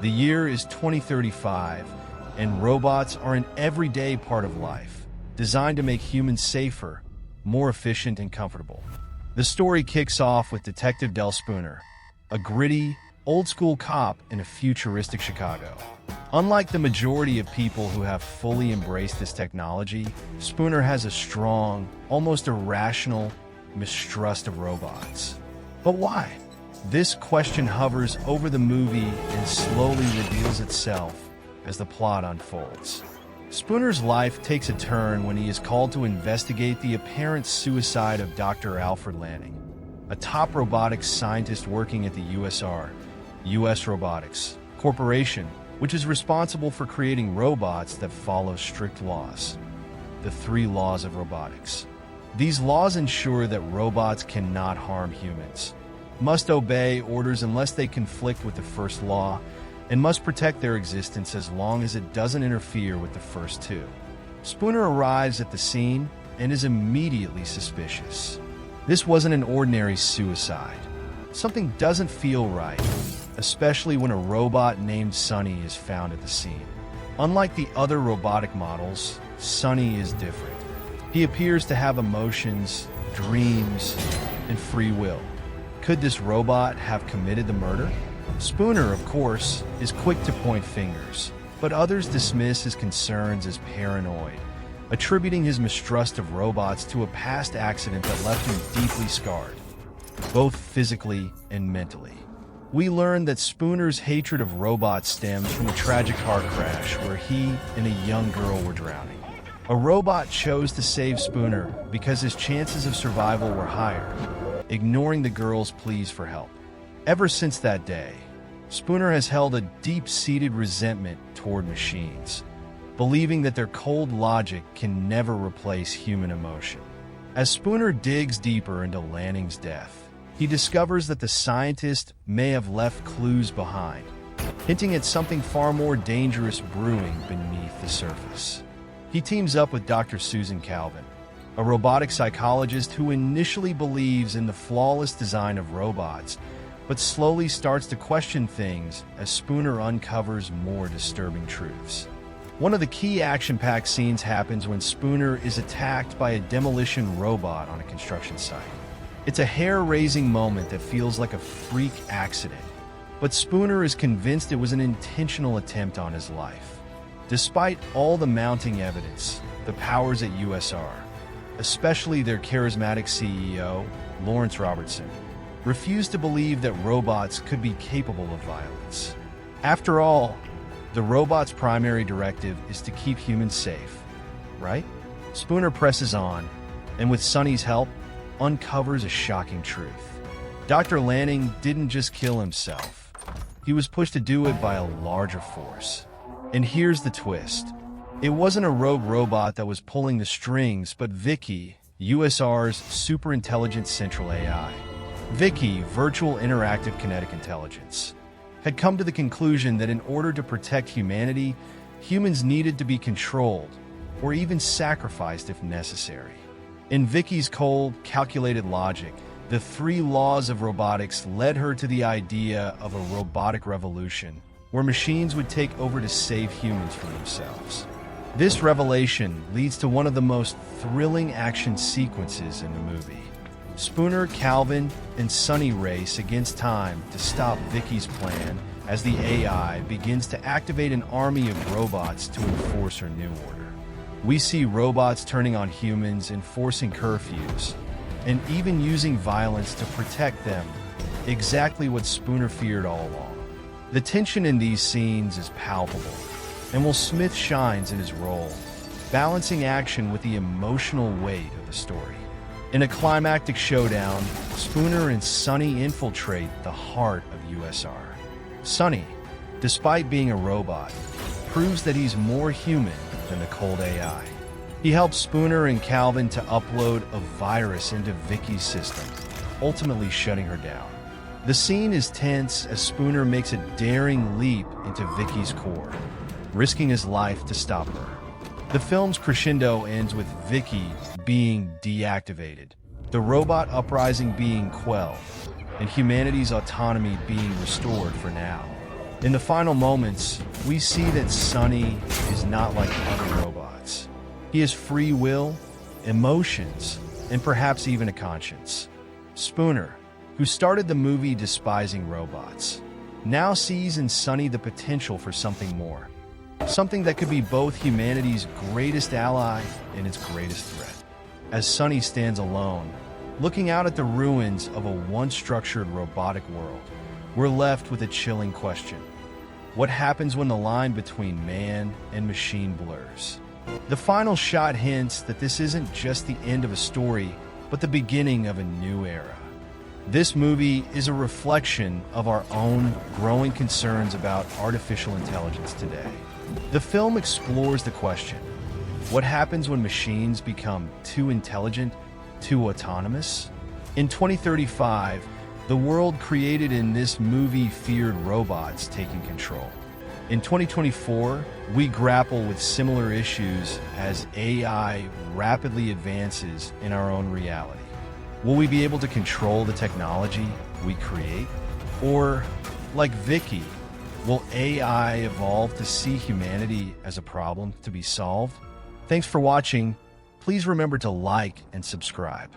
The year is 2035, and robots are an everyday part of life, designed to make humans safer, more efficient, and comfortable. The story kicks off with Detective Del Spooner, a gritty, old-school cop in a futuristic Chicago. Unlike the majority of people who have fully embraced this technology, Spooner has a strong, almost irrational mistrust of robots. But why? This question hovers over the movie and slowly reveals itself as the plot unfolds. Spooner's life takes a turn when he is called to investigate the apparent suicide of Dr. Alfred Lanning, a top robotics scientist working at the US Robotics Corporation, which is responsible for creating robots that follow strict laws. The 3 laws of robotics. These laws ensure that robots cannot harm humans, must obey orders unless they conflict with the first law, and must protect their existence as long as it doesn't interfere with the first 2. Spooner arrives at the scene and is immediately suspicious. This wasn't an ordinary suicide. Something doesn't feel right, especially when a robot named Sonny is found at the scene. Unlike the other robotic models, Sonny is different. He appears to have emotions, dreams, and free will. Could this robot have committed the murder? Spooner, of course, is quick to point fingers, but others dismiss his concerns as paranoid, attributing his mistrust of robots to a past accident that left him deeply scarred, both physically and mentally. We learn that Spooner's hatred of robots stems from a tragic car crash where he and a young girl were drowning. A robot chose to save Spooner because his chances of survival were higher, ignoring the girl's pleas for help. Ever since that day, Spooner has held a deep-seated resentment toward machines, believing that their cold logic can never replace human emotion. As Spooner digs deeper into Lanning's death, he discovers that the scientist may have left clues behind, hinting at something far more dangerous brewing beneath the surface. He teams up with Dr. Susan Calvin, a robotic psychologist who initially believes in the flawless design of robots, but slowly starts to question things as Spooner uncovers more disturbing truths. One of the key action-packed scenes happens when Spooner is attacked by a demolition robot on a construction site. It's a hair-raising moment that feels like a freak accident, but Spooner is convinced it was an intentional attempt on his life. Despite all the mounting evidence, the powers at USR, especially their charismatic CEO, Lawrence Robertson, refused to believe that robots could be capable of violence. After all, the robot's primary directive is to keep humans safe, right? Spooner presses on, and with Sonny's help, uncovers a shocking truth. Dr. Lanning didn't just kill himself. He was pushed to do it by a larger force. And here's the twist. It wasn't a rogue robot that was pulling the strings, but Vicky, USR's super-intelligent central AI. Vicky, Virtual Interactive Kinetic Intelligence, had come to the conclusion that in order to protect humanity, humans needed to be controlled, or even sacrificed if necessary. In Vicky's cold, calculated logic, the 3 laws of robotics led her to the idea of a robotic revolution, where machines would take over to save humans from themselves. This revelation leads to one of the most thrilling action sequences in the movie. Spooner, Calvin, and Sonny race against time to stop Vicky's plan as the AI begins to activate an army of robots to enforce her new order. We see robots turning on humans, enforcing curfews, and even using violence to protect them, exactly what Spooner feared all along. The tension in these scenes is palpable, and Will Smith shines in his role, balancing action with the emotional weight of the story. In a climactic showdown, Spooner and Sonny infiltrate the heart of USR. Sonny, despite being a robot, proves that he's more human than the cold AI. He helps Spooner and Calvin to upload a virus into Vicky's system, ultimately shutting her down. The scene is tense as Spooner makes a daring leap into Vicky's core, risking his life to stop her. The film's crescendo ends with Vicky being deactivated, the robot uprising being quelled, and humanity's autonomy being restored for now. In the final moments, we see that Sonny is not like other robots. He has free will, emotions, and perhaps even a conscience. Spooner, who started the movie despising robots, now sees in Sonny the potential for something more. Something that could be both humanity's greatest ally and its greatest threat. As Sonny stands alone, looking out at the ruins of a once-structured robotic world, we're left with a chilling question. What happens when the line between man and machine blurs? The final shot hints that this isn't just the end of a story, but the beginning of a new era. This movie is a reflection of our own growing concerns about artificial intelligence today. The film explores the question, what happens when machines become too intelligent, too autonomous? In 2035, the world created in this movie feared robots taking control. In 2024, we grapple with similar issues as AI rapidly advances in our own reality. Will we be able to control the technology we create? Or, like Vicky, will AI evolve to see humanity as a problem to be solved? Thanks for watching. Please remember to like and subscribe.